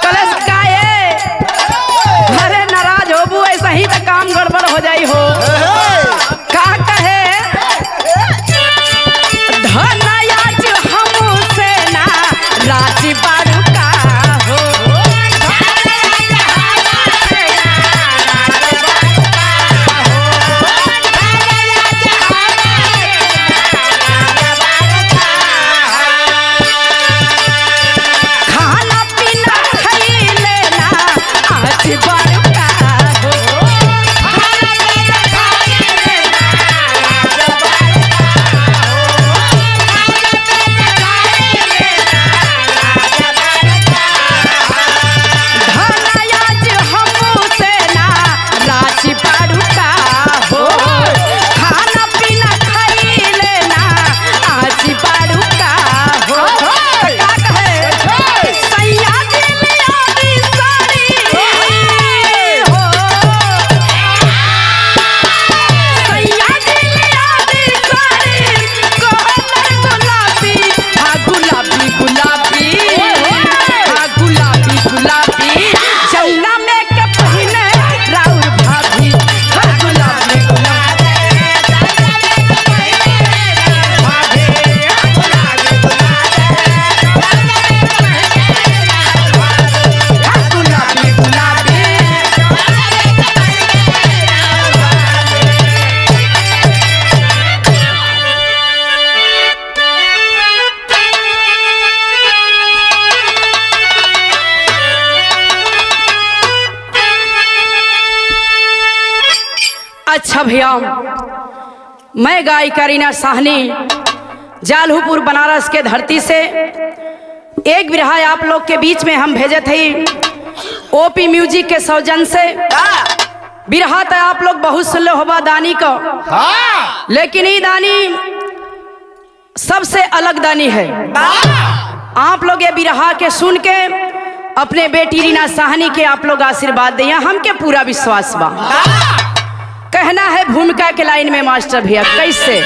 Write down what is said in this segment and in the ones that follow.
कलश का ये अरे नाराज होबू ऐसा ही तो काम गड़बड़ हो जाई हो। का कहे धनयाज हमसे ना राजी बारू का हो। खाना पीना खइले ना आज बारू का हो। धनयाज हमसे ना राजी बारू का हो। खाना पीना खइले ना आज बारू का हो। का कहे सैया दिलिया दी साड़ी हो। सैया दिलिया दी साड़ी कोहलर गुलाबी हाँ गुलाबी गुलाबी हाँ गुलाबी गुलाबी जौना में के पहिने राउर भाभी हाँ गुलाबी गुलाबी हाँ गुलाबी गुलाबी अच्छा भैया, मैं गायिका रीना साहनी जालहूपुर बनारस के धरती से एक बिरहा आप लोग के बीच में हम भेजे थे ओपी म्यूजिक के सौजन से। बिरहा तो आप लोग बहुत सुनले होबा दानी को, लेकिन ये दानी सबसे अलग दानी है। आप लोग ये बिरहा के सुन के अपने बेटी रीना साहनी के आप लोग आशीर्वाद दिया, हमके पूरा विश्वास बा। कहना है भूमिका के लाइन में मास्टर भैया कैसे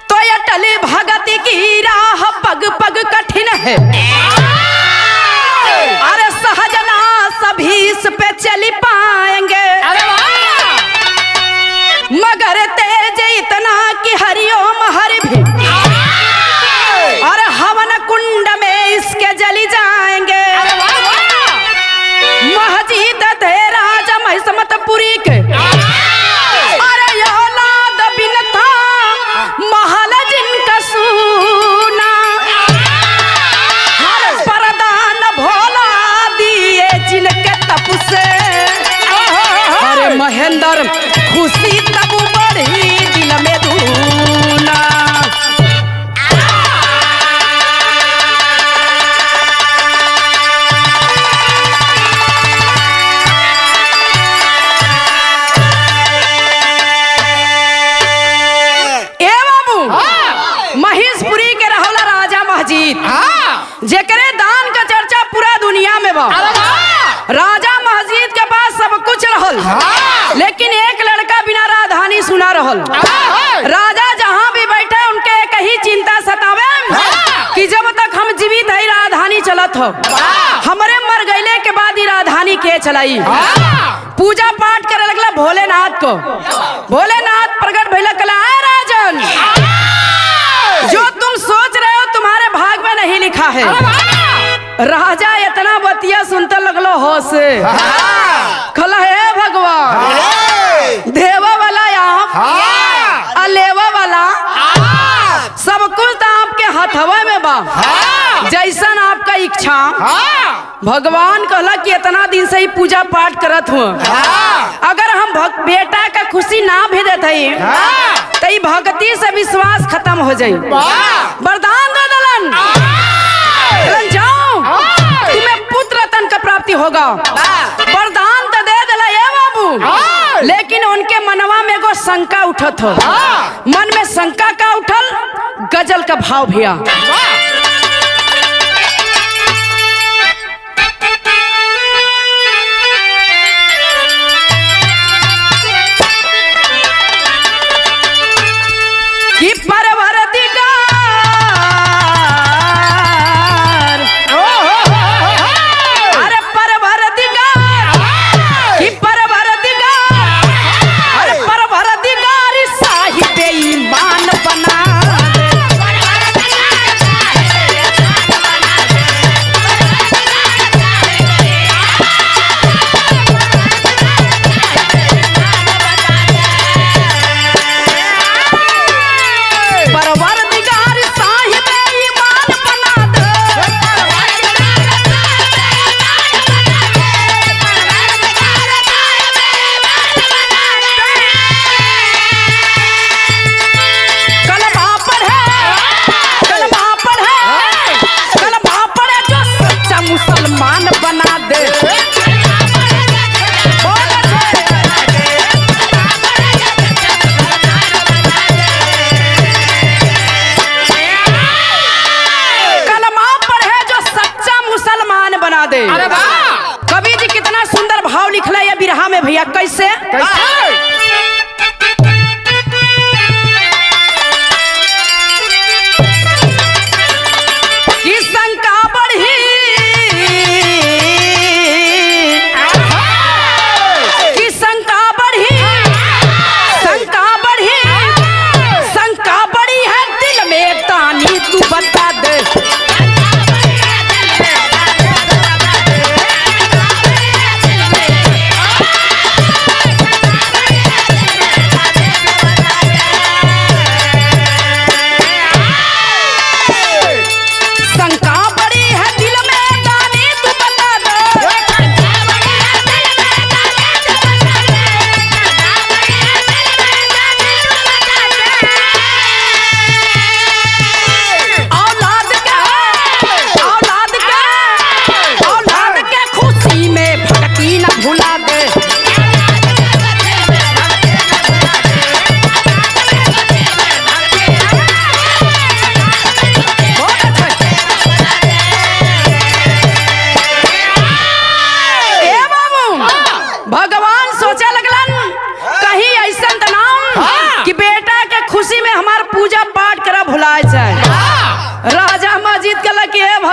तो ये टली भगति की राह पग पग कठिन है। अरे सहजना सभी इस पे चली पाएंगे मगर तेज इतना कि हरिओम हरि भी और हवन कुंड में इसके जली जाएंगे। महजीद दे राजा महिसमतपुरी के अरे औलाद बिन था महल जिनका सूना हर परदान भोला दिए जिनके तप से। अरे महेंद्र खुशी तब बढ़ी दिल में दूना। महेशपुरी के रहला राजा महजीद जेकरे दान का चर्चा पूरा दुनिया में बा। राजा महजीद के पास सब कुछ रहल, लेकिन एक लड़का बिना राजधानी सुना रहल। राजा जहाँ भी बैठे उनके एक ही चिंता सतावे कि जब तक हम जीवित है राजधानी चलत हो, हमारे मर गईले के बाद ही राजधानी के चलाई। पूजा पाठ करे लगला भोलेनाथ को। भोलेनाथ प्रकट भइला कला राजन जो तुम सोच रहे हो तुम्हारे भाग में नहीं लिखा है। राजा इतना बतिया सुनते लगलो हो से खला है भगवान देवा वाला यहाँ अलेवा वाला सब कुछ तो आपके हथवा में बा। जैसन आपका इच्छा भगवान कहला कि इतना दिन से ही पूजा पाठ करत हूँ, अगर हम बेटा का खुशी ना भी देते तो भक्ति से विश्वास खत्म हो जाये। वरदान दे दलन जाओ तुम्हें पुत्र रतन का प्राप्ति होगा। वरदान तो दे दिला ये बाबू, लेकिन उनके मनवा में एगो शंका उठत हो। मन में शंका का उठल गजल का भाव भैया।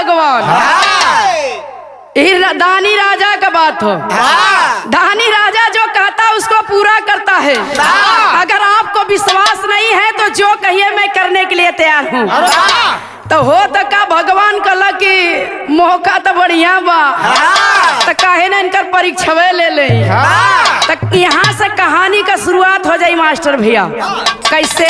भगवान। ये दानी राजा का बात हो। दानी राजा जो कहता उसको पूरा करता है। अगर आपको विश्वास नहीं है तो जो कहिए मैं करने के लिए तैयार हूँ। तो हो तो का भगवान कहला कि मौका तो बढ़िया बा, तो काहे ना इनकर परीक्षा ले ले। तो यहाँ से कहानी का शुरुआत हो जाए मास्टर भैया। कैसे?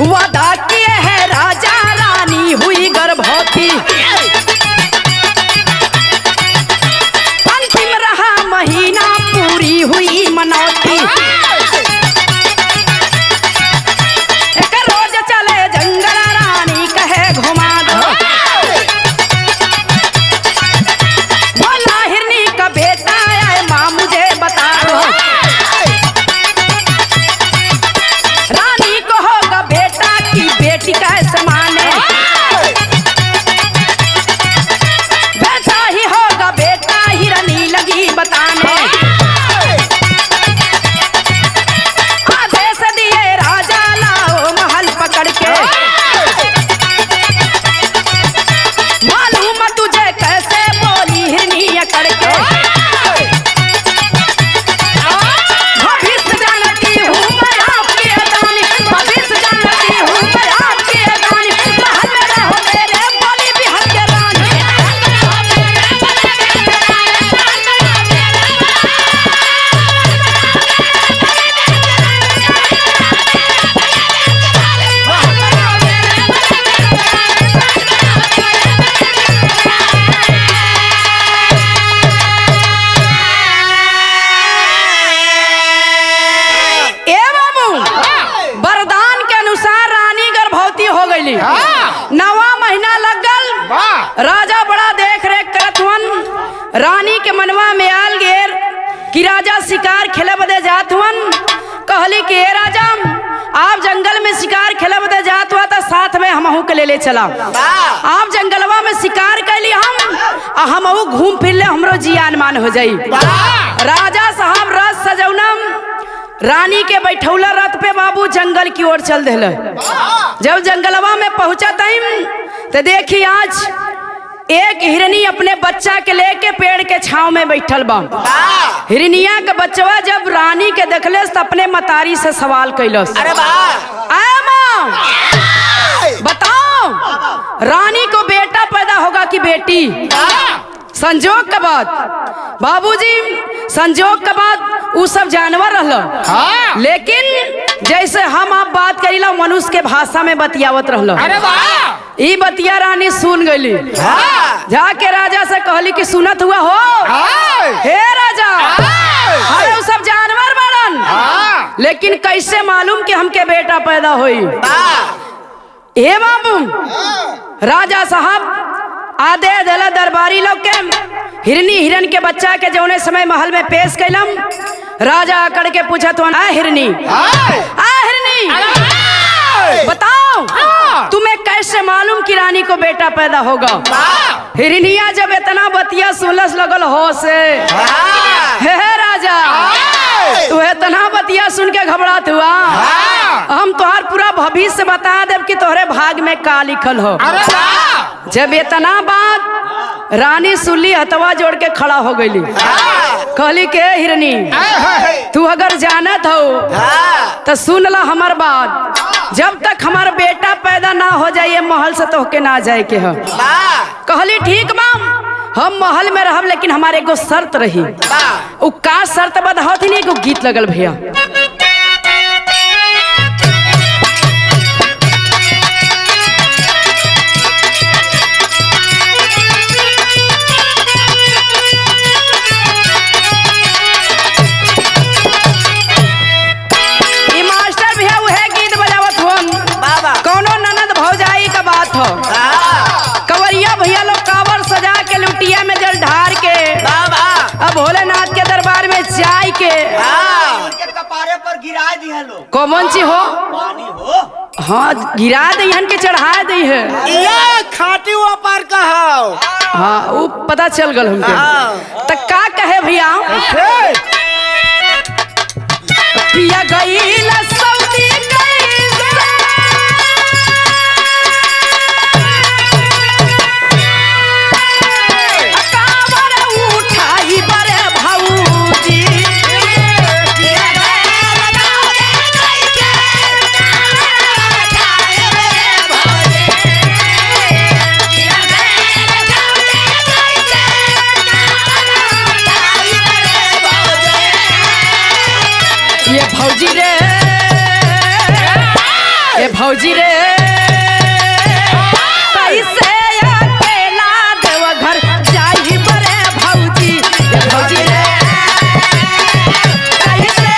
वादा किए है राजा रानी हुई गर्भवती, अंतिम रहा महीना पूरी हुई मनौती। एक रोज चले जंगल रानी कहे घुमा दो, बोला हिरनी का बेटा आए माँ मुझे बता दो। रानी को होगा बेटा की बेटी का समाने, बेटा ही होगा बेटा हिरनी लगी बताने। आदेश दिए राजा लाओ महल पकड़ के, मालूम तुझे कैसे बोली हिरनी अकड़ के। भविष्य जानती हूँ मैं आपकी अदानी, भविष्य जानती हूँ मैं आपकी अदानी। महल में रहो मेरे बोली बिहार के रानी। ए बाबू, वरदान के अनुसार रानी गर्भवती हो गई। नवा महीना लग गल। राजा बड़ा देख रेख करत हुन। रानी के मनवा में आल गेर कि राजा शिकार खेले बदे जात हुन। कहली कि ए राजा आप जंगल में शिकार खेले बदे जात हुआ तो साथ में हमहू के ले चला। आप जंगलवा में शिकार कैली हमहू घूम फिर ले, हमरो जियान मान हो जाई। राजा साहब रथ सजौनम रानी के बैठौला रथ पे बाबू जंगल की ओर चल दिल। जब जंगलवा में पहुंचा टाइम तो देखी आज एक हिरनी अपने बच्चा के लेके पेड़ के छांव में बैठल बा। हिरनिया के बच्चवा जब रानी के देखले तो अपने मतारी से सवाल कैलस, अरे माँ बताओ रानी को बेटा पैदा होगा कि बेटी? संजोग के बाद बाबूजी, संजोग के बाद उ सब जानवर रहल। लेकिन जैसे हम आप बात करीला मनुष्य के भाषा में बतियावत रहल। ई बतिया रानी सुन गई। जाके राजा से कहली कि सुनत हुआ हो हे राजा, अरे उ सब जानवर बड़न, लेकिन कैसे मालूम कि हमके बेटा पैदा होई? ए बाबू, राजा साहब आदेश दिला दरबारी लोग के हिरनी हिरन के बच्चा के जौने समय महल में पेश कैलम। राजा आकर के पूछत हुआ, हिरनी बताओ तुम्हें कैसे मालूम कि रानी को बेटा पैदा होगा? हिरनिया जब इतना बतिया सुलस लगल हो से, हे राजा तू इतना बतिया सुन के घबरात हुआ? हम तुहार पूरा भविष्य बता देव कि तोहरे भाग में का लिखल हो। जब इतना बात रानी सुनली हथवा जोड़ के खड़ा हो गई। कहली के हिरनी तू अगर जानत हो तो सुन ला हमार बात। जब तक हमार बेटा पैदा ना हो जाए महल से तो के ना जाए के हो। कहली ठीक बा, हम महल में रहब, लेकिन हमारे एगो शर्त रही। उ का शर्त बतावत नहीं, एगो गीत लगल भैया। कवरिया भैया लोग कावर सजा के लुटिया में जल ढार के अब भोलेनाथ के दरबार में जाय के उनके कपारे पर गिरा दिया लो। कौन सी हो? पानी हो। हाँ गिरा दहन के चढ़ा दी है ये खाटी व्यापार का है। हाँ वो पता चल गल हमके। तो का कहे भैया पिया गई सऊदी उठाई बड़े भाऊजी ये भौजी रे ये भौजी रे कैसे अकेला देवघर जाई बड़े भौजी ये भौजी रे कैसे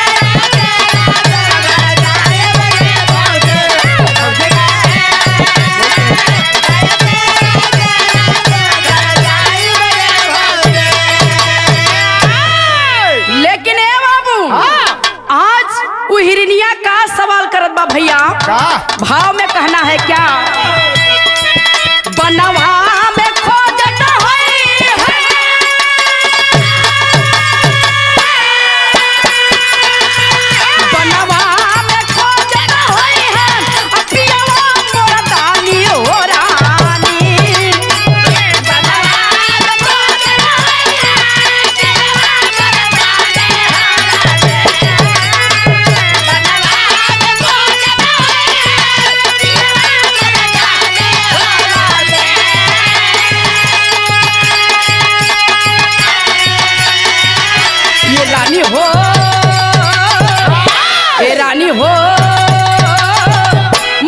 लेकिन ए बाबू आज वो हिरनिया का सवाल करत बा भैया भाव में कहना है क्या बनवा में खोजत होई है बनवा में खोजत होई है अपियावा मोर दानी हो रानी बनवा में खोजत होई है ये रानी हो ए रानी हो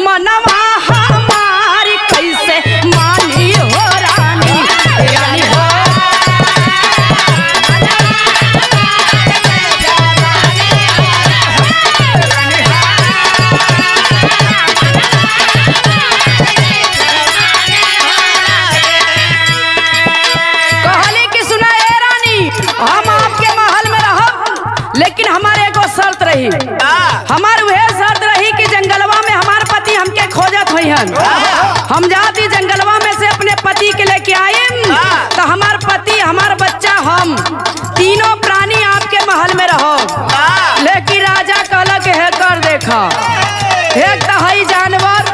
मनवा हमारी कैसे मानी हो रानी ए रानी हो कहली कि सुना ए रानी हम आपके महल में रहब लेकिन हमारे एगो शर्त रही हमार वह शर्त रही कि जंगलवा में हमार पति हमके खोजत होई हन हम जाती जंगलवा में से अपने पति के लेके आए तो हमार पति हमार बच्चा हम तीनों प्राणी आपके महल में रहो लेकिन राजा कहला के है कर देखा एक तो हई जानवर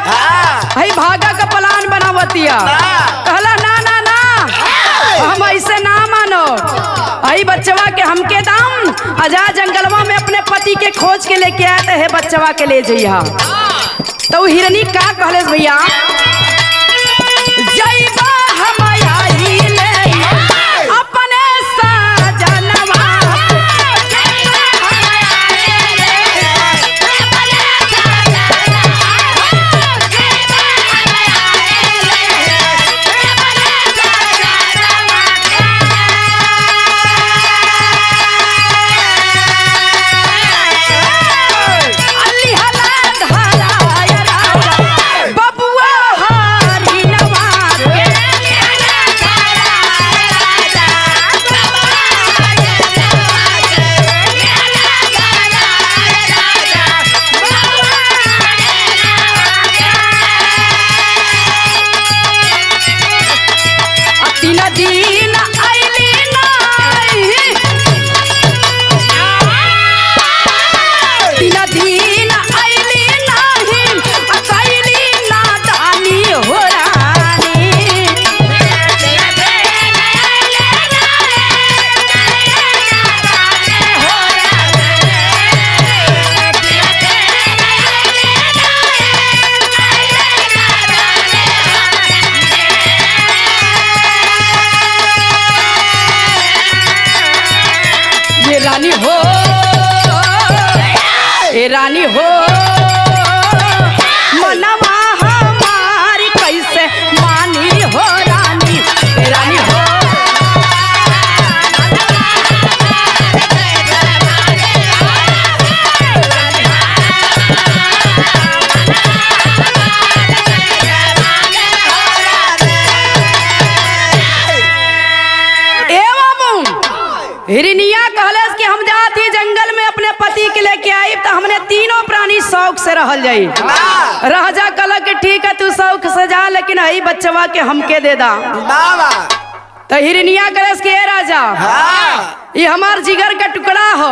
हई भागा का प्लान बनावतिया कहला ना ना ना हम ऐसे ना मानो आई बच्चवा के हमके दाम आजा जंगलवा में अपने पति के खोज के लेके आए तो है बच्चवा के ले जइहा तो हिरनी का कहले भैया जइबा हम आई ले अपने साजनवा बबुआ हारी नवा से रहल जाई। राजा कहला कि ठीक है तू शौक सजा, लेकिन हई बच्चवा के हमके दे दा। तो हिरनिया कलश के राजा ये हमार जिगर का टुकड़ा हो,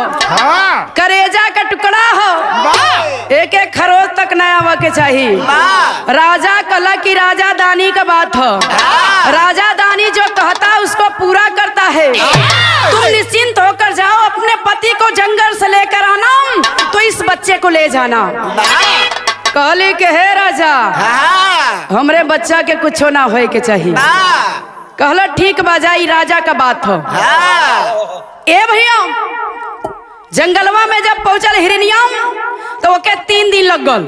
करेजा का टुकड़ा हो, एक एक खरोज तक न आवा के चाहिए। राजा कहला कि राजा दानी का बात हो, राजा दानी जो कहता उसको पूरा करता है। तुम निश्चिंत होकर जाओ, अपने पति को जंगल से लेकर आना, तो इस बच्चे को ले जाना। कहले के हे राजा हमरे बच्चा के कुछ ना होए के चाहिए। कहला ठीक बाजाई राजा का बात हो। ए भैया जंगलवा में जब पहुंचल हिरनिया तो ओके 3 दिन लग गल,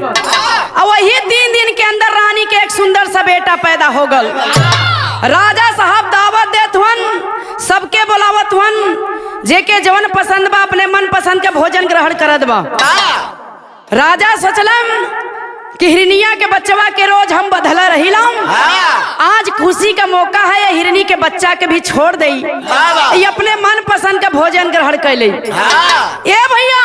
और वही 3 दिन के अंदर रानी के एक सुंदर सा बेटा पैदा हो गल। राजा साहब दावत देत हुन, सबके बुलावत हुन, जेके जवन पसंद बा अपने मन पसंद के भोजन ग्रहण करत बा। राजा सोचलन कि हिरनिया के बच्चवा के रोज हम बदला रहिला, आज खुशी का मौका है, ये हिरनी के बच्चा के भी छोड़ दई, ये अपने मन पसंद का भोजन ग्रहण कैले। ए भैया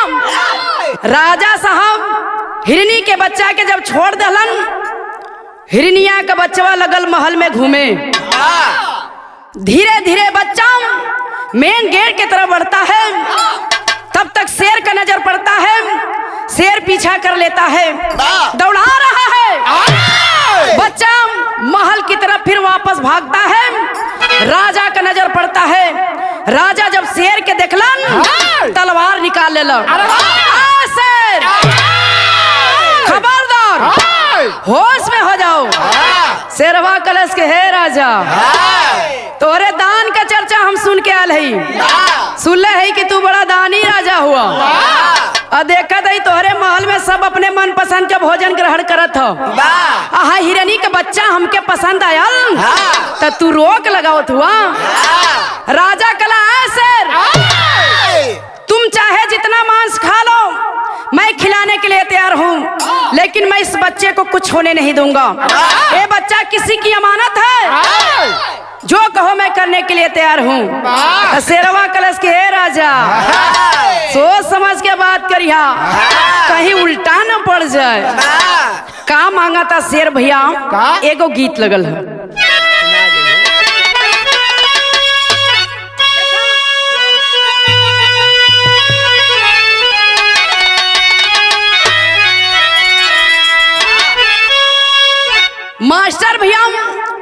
राजा साहब हिरनी के बच्चा के जब छोड़ दलन, हिरनिया का बच्चवा लगल महल में घूमे। धीरे धीरे बच्चा मेन गेट की तरफ बढ़ता है, तब तक शेर का नजर पड़ता है। शेर पीछा कर लेता है, दौड़ा रहा है। बच्चा महल की तरफ फिर वापस भागता है। राजा का नजर पड़ता है। राजा जब शेर के देखलन तलवार निकाल लेलन। शेर खबरदार, होश में हो जाओ। शेरवा कलश के हे राजा तोरे दान का चर्चा हम सुन के आल है, सुन है कि तू बड़ा दानी राजा हुआ, और देखा दई तोहरे महल में सब अपने मन पसंद के भोजन ग्रहण करत हो। आहा हिरनी का बच्चा हमके पसंद आयल, तो तू रोक लगावत हुआ। राजा कला शेर तुम चाहे जितना मांस खा लो, मैं खिलाने के लिए तैयार हूँ, लेकिन मैं इस बच्चे को कुछ होने नहीं दूंगा। ये बच्चा किसी की अमानत है, जो कहो मैं करने के लिए तैयार हूँ। शेरवा कलश के हे राजा सोच समझ के बात करिया, कहीं उल्टा न पड़ जाए। का मांगा था शेर भैया? एगो गीत लगल है। मास्टर भैया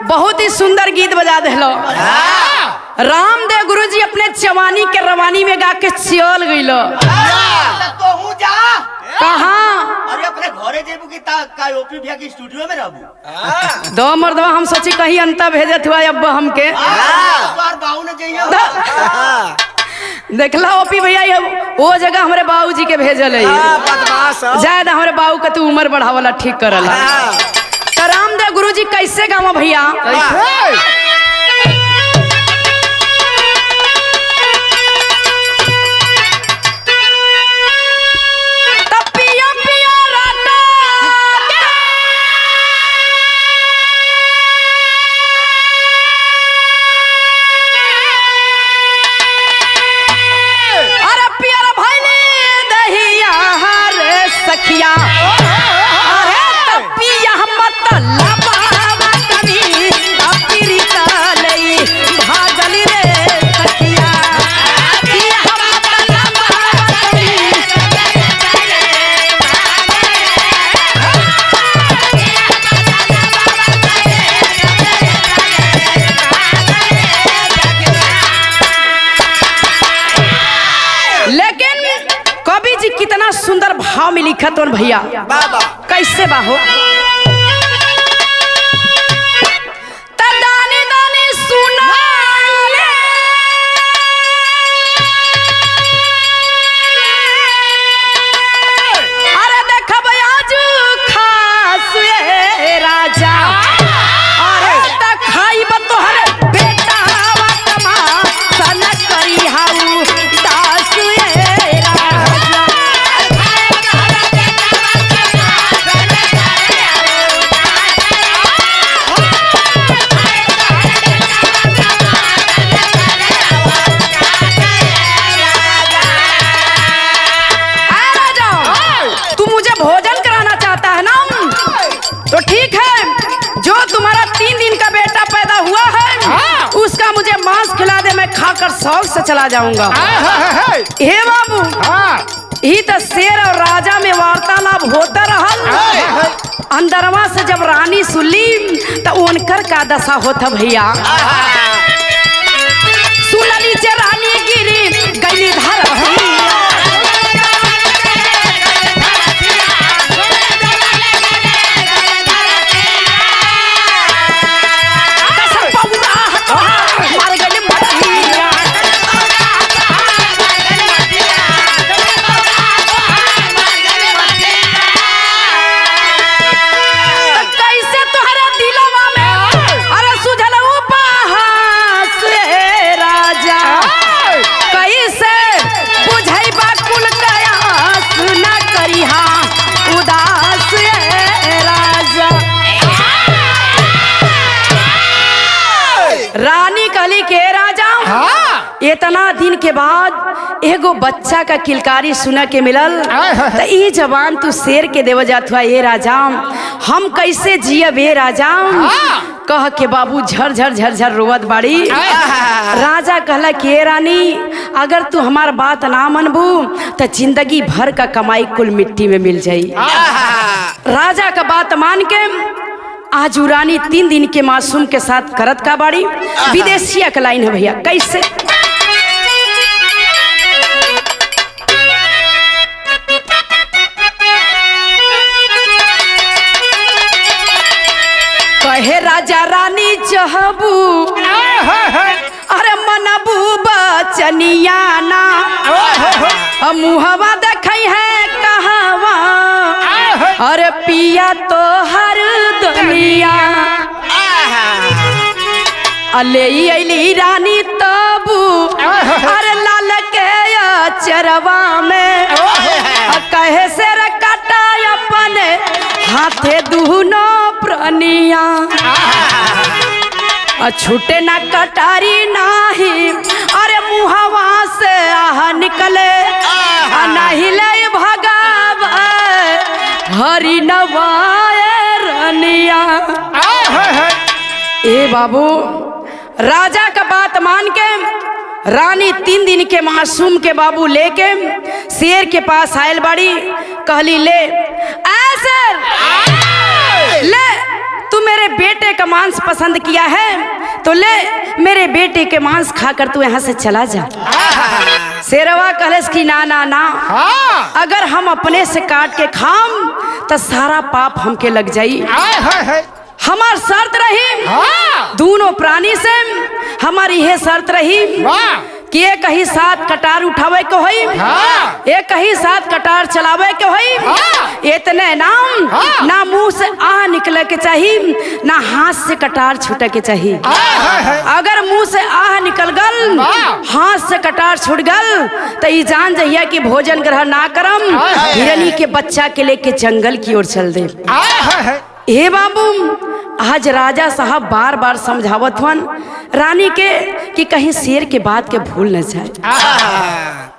बहुत ही सुंदर गीत बजा देलो। रामदेव गुरुजी अपने जवानी के रवानी में गा के चल गइलो। कहाँ? अरे अपने घरे जेबू की का ओपी भैया की स्टूडियो में रहबू। दो मर्दवा हम सोची कहीं अंता भेजत हुआ अब हमके। बाबू ने जइयो देखला ओपी भैया वो जगह हमारे बाबूजी के भेजल है। ज्यादा हमारे बाबू का तू उम्र बढ़ावला ठीक करला। तो रामदेव गुरुजी कैसे गावा भैया? कितना सुंदर भाव में लिखा तो भैया कैसे बाहो? दानी दानी सुना अरे देख आज खास राजा अरे खाई तोहर बेटा सन करी हाउ दास राजा। खाकर शौक से चला जाऊंगा। हे बाबू, हाँ ही तो शेर और राजा में वार्तालाप होता रहल। अंदरवा से जब रानी सुनली तो उनकर का दशा होता भैया। सुनली जे रानी गिरी गली धर इतना दिन के बाद एगो बच्चा का किलकारी सुना के मिलल। तो ये जवान तू शेर के देव जात हुआ ये राजा, हम कैसे जियब ये राजा कह के बाबू झरझर झरझर रोवत बाड़ी। राजा कहला कि ये रानी, अगर तू हमार बात ना मनबू तो जिंदगी भर का कमाई कुल मिट्टी में मिल जाई। राजा का बात मान के आज रानी 3 दिन के मासूम के साथ करत का बाड़ी। विदेशिया का लाइन है भैया, कैसे कहे राजा रानी चहबू अरे मनबू बचनिया ना मुहवा देखई है कहवा अरे पिया तो हर दुनिया अले अली रानी तबू अरे लाल के चरवा में कहे से कटा अपने हाथे दुनो प्रणिया छूटे ना कटारी नाही अरे मुहवा से आह निकले नहीं ले भगाव हरि नवाए रनिया। ए बाबू, राजा का बात मान के रानी 3 दिन के मासूम के बाबू लेके शेर के पास आयल बाड़ी। कहली ले ऐसे ले, तू मेरे बेटे का मांस पसंद किया है तो ले मेरे बेटे के मांस खाकर तू यहाँ से चला जा। शेरवा कहलस कि ना ना ना, अगर हम अपने से काट के खाम तो सारा पाप हमके लग जाई। हमार शर्त रही दोनों प्राणी से, हमारी यह शर्त रही कि एक ही साथ कटार उठावे के होई, एक ही साथ कटार चलावे के होई। इतने नाम ना मुंह से आह निकले के चाहिए ना हाथ से कटार छूटे के चाहिए। अगर मुंह से आह निकल गल हाथ से कटार छूट गल तो ये जान जहिया कि भोजन ग्रहण ना करम, हिरनी के बच्चा के लेके जंगल की ओर चल दे। हे बाबू, आज राजा साहब बार बार समझावत हन रानी के कि कहीं शेर के बात के भूल न जाए।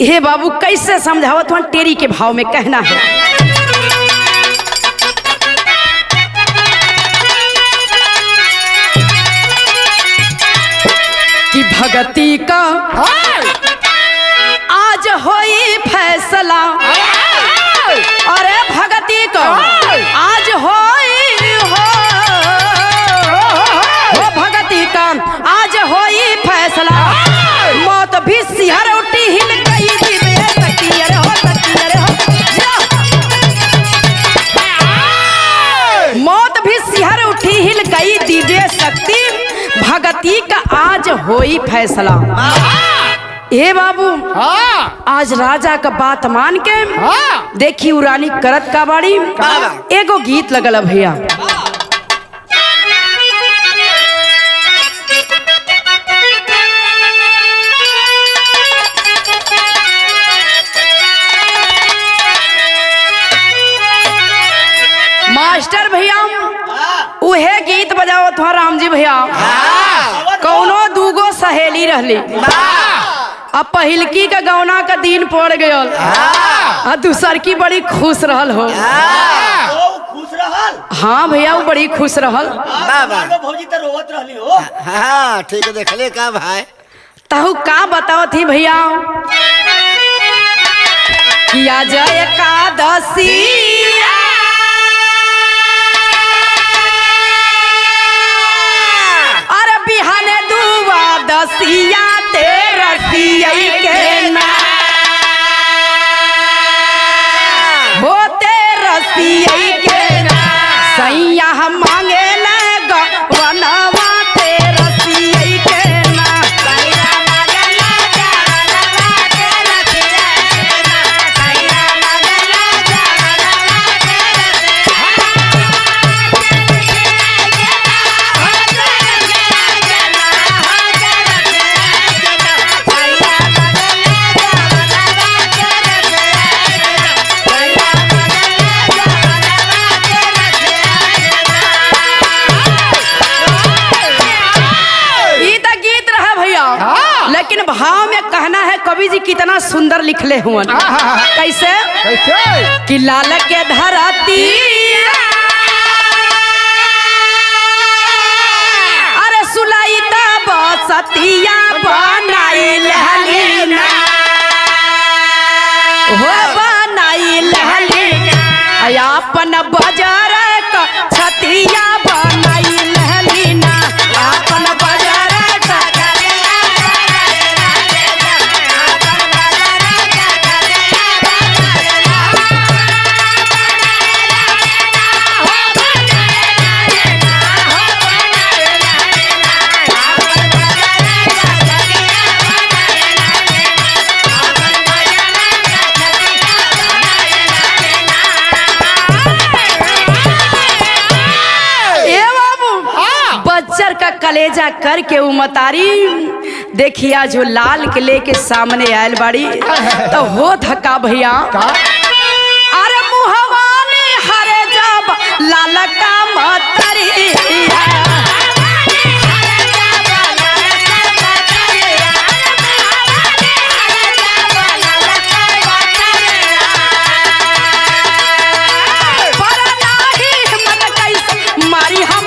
हे बाबू, कैसे समझावत हन, टेरी के भाव में कहना है कि भगती का आज होई फैसला, अरे भगती का आज होई भगती का आज होई फैसला, मौत भी सिहर उठी हिल गई दिव्य शक्ति। अरे हो शक्ति, अरे हो मौत भी सिहर उठी हिल गई दिव्य शक्ति, भगती का आज होई फैसला। ए बाबू, आज राजा का बात मान के देखी उरानी करत का बाड़ी। एगो गीत लगल भैया, मास्टर भैया उहे गीत बजाओ था राम जी भैया। कौनो दूगो सहेली रहली, अब पहिलकी का गौना का दिन पड़ गयल, दूसर की बड़ी खुश रहल हो। खुश रहल? हाँ भैया, वो बड़ी खुश रहल। भौजी तो रोवत रहली हो। हाँ ठीक है, देख ले का भाई। तहु का बताओ थी भैया कि आज एकादशी अरे बिहाने दुआदशिया तेरसिया के ना हो तेरसिया के ना सैया मांगे लगा वनवा तेरसिया के ना लेकिन भाव में कहना है कवि जी कितना सुंदर लिखले हुए कैसे कि लाल के धरती अरे सुलाइता बसतिया बनाई लहलीना हो बनाई लहलीना अपन बाजार का छतिया बनाई लहलीना अपन बाजार का कलेजा करके उमतारी देखिया जो लाल किले के सामने आयल बाड़ी तो हो थका भैया अरे मुहवानी हरे जब लाल का मतरी मारी हम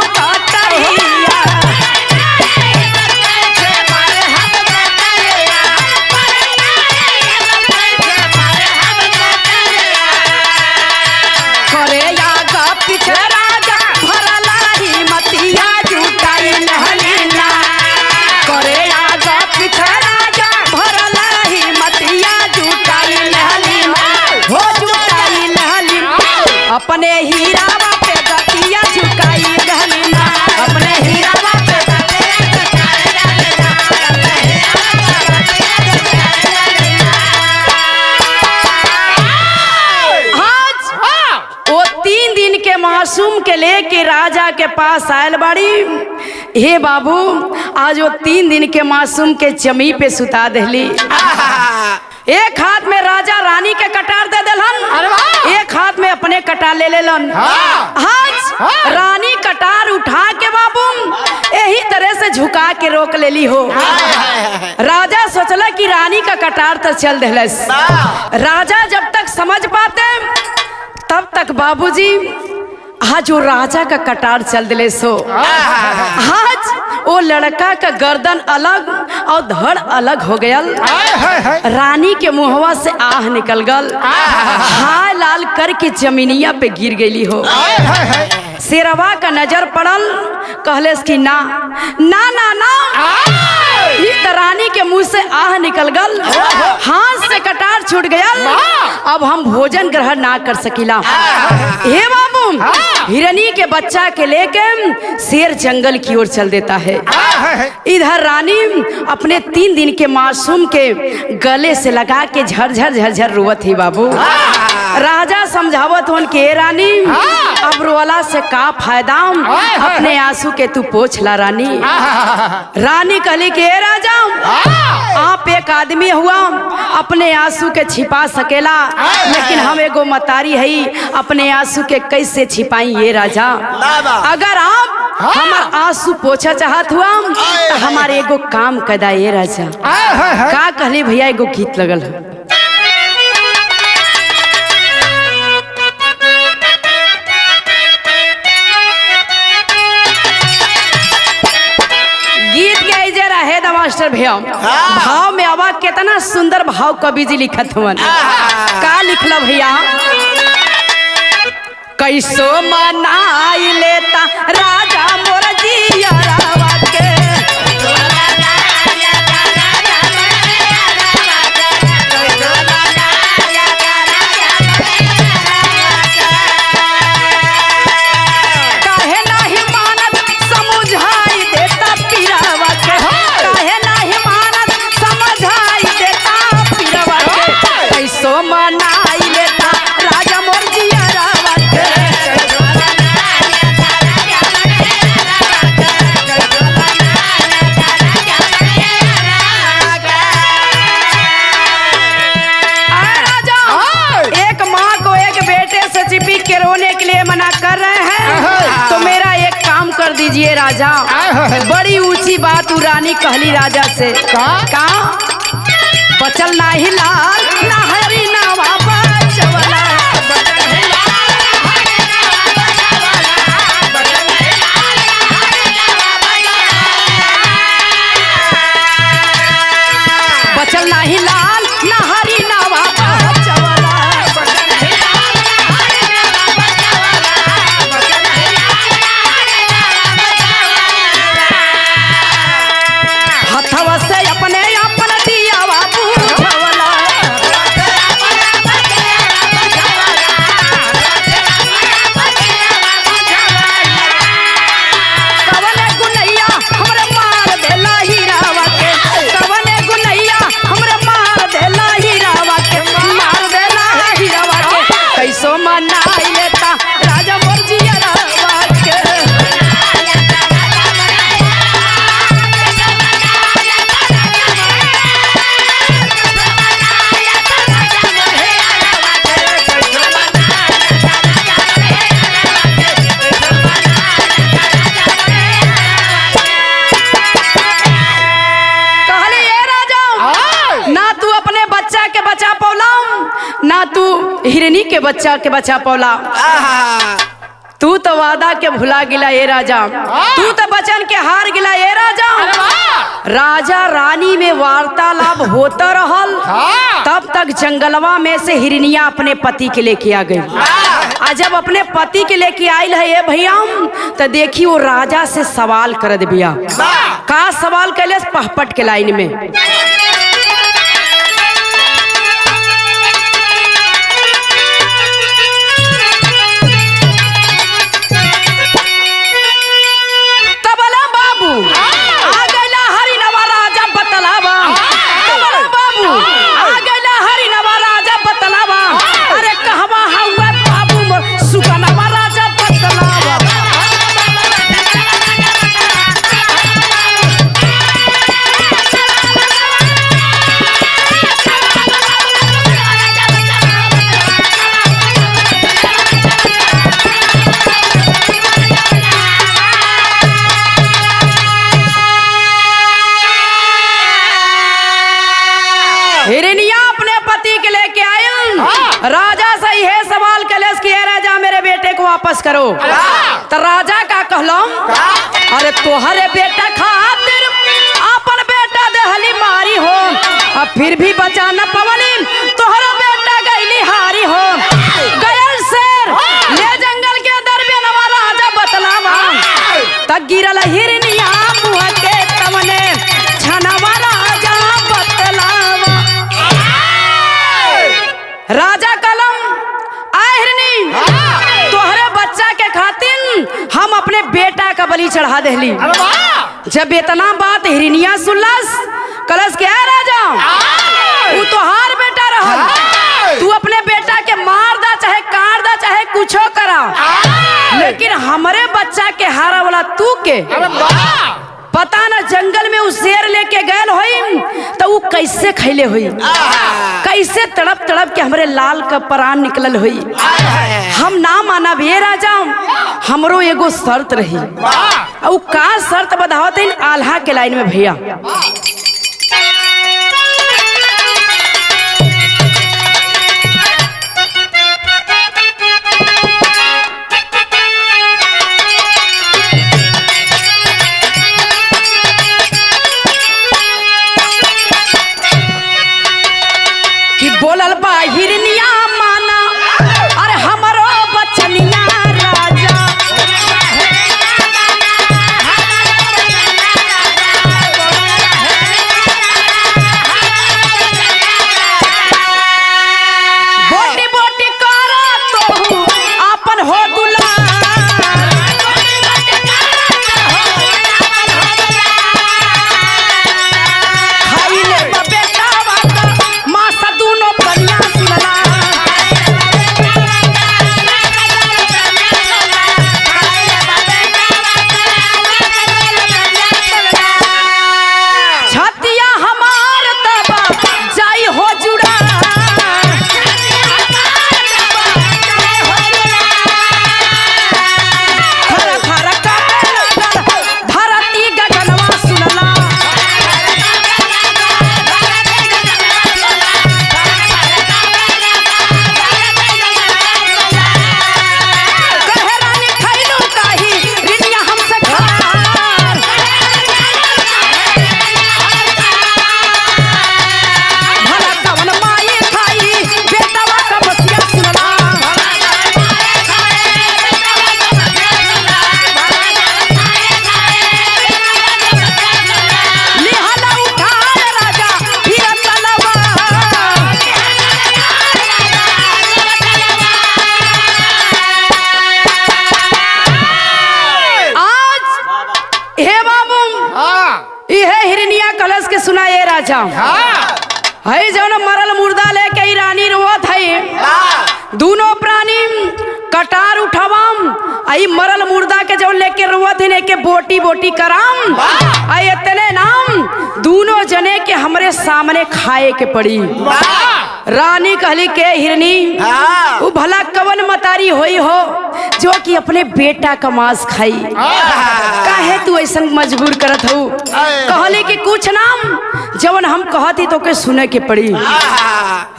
अपने हीरावा पे गतिया झुकाई रहलीना अपने हीरावा पे वो 3 दिन के मासूम के लेके राजा के पास आयल बाड़ी हे बाबू आज वो 3 दिन के मासूम के जमी पे सुता दहली एक हाथ में राजा रानी के कटार दे देलन एक हाथ में अपने कटार ले लेलन आज रानी कटार उठा के बाबू यही तरह से झुका के रोक लेली हो राजा सोचला कि रानी का कटार तो चल देलस राजा जब तक समझ पाते तब तक बाबूजी आज वो राजा का कटार चल दिले सो आज वो लड़का का गर्दन अलग और धड़ अलग हो गया रानी के मुहवा से आह निकल गल हाय लाल करके जमीनिया पे गिर गई हो शेरवा का नजर पड़ल कहले कि ना ना ना ना रानी के मुंह से आह निकल गल हाथ से कटार छूट गया अब हम भोजन ग्रहण ना कर सकिला हे बाबू हिरनी के बच्चा के लेके शेर जंगल की ओर चल देता है इधर रानी अपने 3 दिन के मासूम के गले से लगा के झरझर झरझर रोवत ही बाबू राजा समझावत होन के रानी अब रोला से का फायदा अपने आंसू के तू पोछ ला रानी रानी कहली के राजा आप एक आदमी हुआ अपने आंसू के छिपा सकेला लेकिन हम एगो मतारी है अपने आंसू के कैसे छिपाई ये राजा अगर आप हमार आंसू पोछा चाहत हुआ तो हमारे एगो काम कदा ये राजा का कहली भैया एगो गीत लगल है मास्टर भैया भाव में आवा कितना सुंदर भाव कवि जी लिखत हुवन। का लिखला भैया? कैसो मनाई लेता राजा मोर जियरावा के, काहे नाही मानत समझाई देता पीरावा के, काहे नाही मानत समझाई देता पीरावा के, कैसो मनाई लेता राजा मोर जियरावा के। एक माँ को एक बेटे से चिपी के रोने के लिए मना कर रहे हैं, तो मेरा एक काम कर दीजिए राजा। बड़ी ऊंची बात रानी कहली राजा से, का बचल नाही लाल ना हरी नावा बचवला, बचल नाही लाल ना हरी नावा बचवला। हथवा से अपने अपन दियावा बुझवला, कवने गुनैया हमरे मार देला हीरावा के, कवने गुनैया हमरे मार देला हीरावा के, मार देला हीरावा के, कैसो मनाई लेता राजा मोर जियरावा के। कहले ये राजा, ना तू अपने बच्चा के बचा पौला, ना तू हिरनी के बच्चा के बचा पौला, तू तो वादा के भुला गिला ये राजा, तू तो बचन के हार गिला ये राजा। राजा रानी में वार्तालाप होता रहल, तब तक जंगलवा में से हिरनिया अपने पति के लेके आ गई। आ जब अपने पति के लेके आयल है ये भैया, तो देखी वो राजा से सवाल कर दिया। का सवाल कैले? पहपट के लाइन में, तबला बाबू आ गइला हरिनवा राजा बतलावा, तबला बाबू आ गइला हरिनवा राजा बतलावा, अरे कहवा हउए बाबू मोर सुगनवा राजा बतलावा। हिरनिया अपने पति के लेके आयल, राजा से यह सवाल कलेस कि ए राजा मेरे बेटे को वापस करो। तो राजा का कहलो, अरे तोहरे बेटा खातिर अपन बेटा देहली मारी हो, अब फिर भी बचा न पवली, तोहरा बेटा गईली हारी हो। गयल शेर ले जंगल के दरमियानवा राजा बतलावा, तक गिरल हिरनिया मुँह के तवने छनवा राजा बतलावा। राजा कलम आए हिरनी, तोहरे बच्चा के खातिर हम अपने बेटा का बलि चढ़ा देली। जब इतना बात हिरनिया सुनलस, कलस के आ राजा, तू तोहार बेटा रहल, तू अपने बेटा के मार दा चाहे काट दा चाहे कुछो करा, लेकिन हमरे बच्चा के हारा वाला तू के पता न जंगल में उस शेर लेके गए होई, तो वो कैसे खैले हुई, कैसे तड़प तड़प के हमरे लाल का प्राण निकलल हुई। हम ना माना भे राजा, हमरो एगो शर्त रही। और का शर्त बतावत है आल्हा के लाइन में भैया। के सुना ये राजा है जौन मरल मुर्दा लेके ही रानी रोवत है। दोनों प्राणी कटार उठावाम आई मरल मुर्दा के जौन लेके रोवत है के बोटी बोटी कराम आई इतने नाम दोनों जने के हमरे सामने खाए के पड़ी। रानी कहली के हिरनी वो भला कवन मतारी होई हो जो कि अपने बेटा का मांस खाई, काहे तू ऐसा मजबूर करत हो। कहली कि कुछ नाम जवन हम कहती तो के सुने के पड़ी।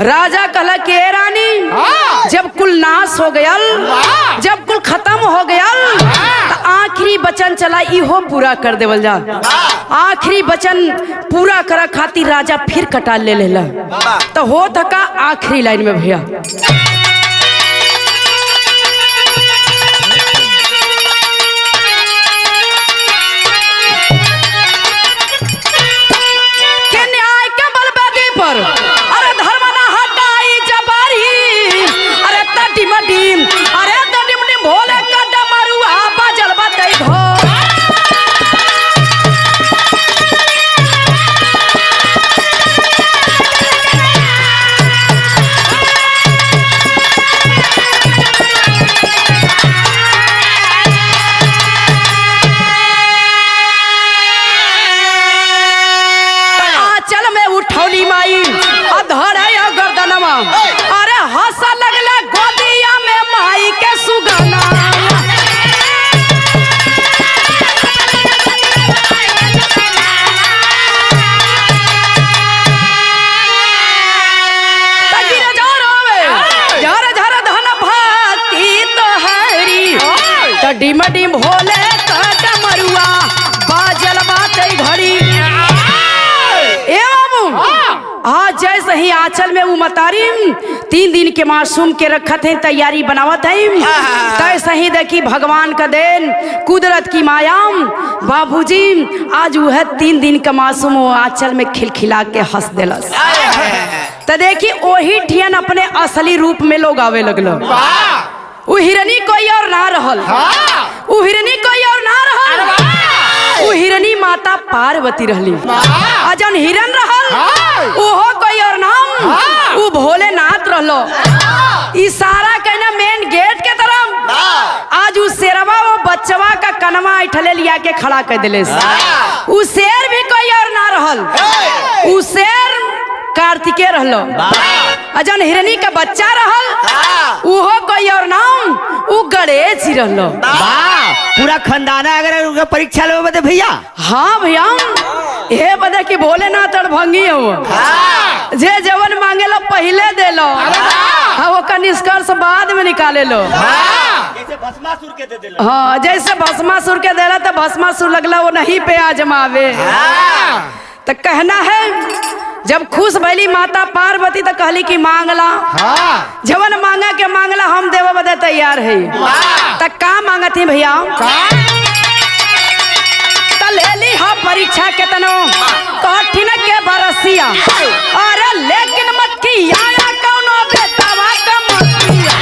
राजा कहला के रानी जब कुल नाश हो गयल, जब कुल खत्म हो गयल तो आखिरी वचन चला इहो पूरा कर देवल जा। आखिरी वचन पूरा कर खातिर राजा फिर कटा ले लेला तो हो थका आखिरी लाइन में भैया के न्याय के बलबेदी पर अरे धर्म ना हटाई जबारी अरे तटिम टीम अरे तटिम टीम भोले का डमरुआ बजल बतई भो अरे हंसा लगला गोदिया में माई के सुगना डिम डिम भोले डमरुआ बाजल बाते घड़ी ए बाबू आज जैसे ही आंचल में वो मतारी 3 दिन के मासूम के रखत है तैयारी बनावत है तैसे ही देखी भगवान का देन कुदरत की मायाम बाबूजी आज वह 3 दिन का मासूम वो आंचल में खिलखिला के हंस देलस। तो देखी वही ठियन अपने असली रूप में लोग आवे लगलो। वो हिरनी कोई और ना रहल, वो हिरनी कोई और ना रहल, वो हिरनी माता पार्वती रहली। जौन हिरन रहल ओहो कोई और नाम वो भोलेनाथ रहलो। इशारा कहना मेन गेट के तरफ आज उस शेरवा वो बच्चवा का कनमा ऐठले लिया के खड़ा कर दिले। वो शेर भी कोई और ना रहल, वो शेर कार्तिकेय रहलो। जौन हिरनी का बच्चा रहल उहो कोई और नाम वो गणेश ही रहलो। पूरा खानदाना अगर परीक्षा ले बदे भैया। हाँ भैया ये बदे कि भोलेनाथ और भंगी हो जे जवन मांगे लो पहले दे लो वो का निष्कर्ष बाद में निकाले लो। जैसे भस्मासुर के दे देला। हाँ जैसे भस्मासुर के देला तो भस्मासुर लगला वो नहीं पे आजमावे। तो कहना है जब खुश भैली माता पार्वती तो कहली कि मांगला जवन मांगा के मांगला हम देव बदे तैयार है। तो का मांगत ही भैया तो ले ली हा परीक्षा केतनो कठिन के बरसिया अरे लेकिन मत की आया कौनो बेटावा का मसिया।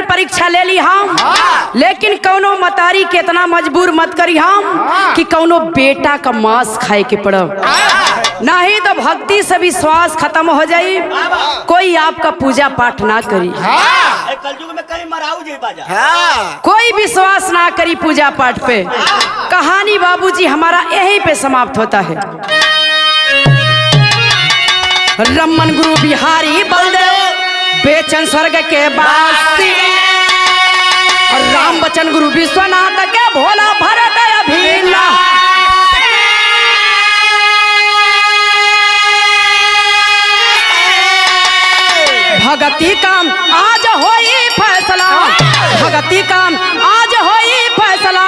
परीक्षा ले ली हम लेकिन कौनो मतारी केतना मजबूर मत करी हम कि कौनो बेटा का मांस खाए के पड़ब नहीं तो भक्ति से विश्वास खत्म हो जाई कोई आपका पूजा पाठ ना करी कलयुग में कहीं मराऊ जे बाजा कोई विश्वास ना करी पूजा पाठ पे। कहानी बाबूजी हमारा यहीं पे समाप्त होता है। रमन गुरु बिहारी बलदेव बेचन स्वर्ग के वासी राम बचन गुरु विश्वनाथ के भोला भरत अभिनव भगती काम आज होई फैसला, भगती काम आज होई फैसला।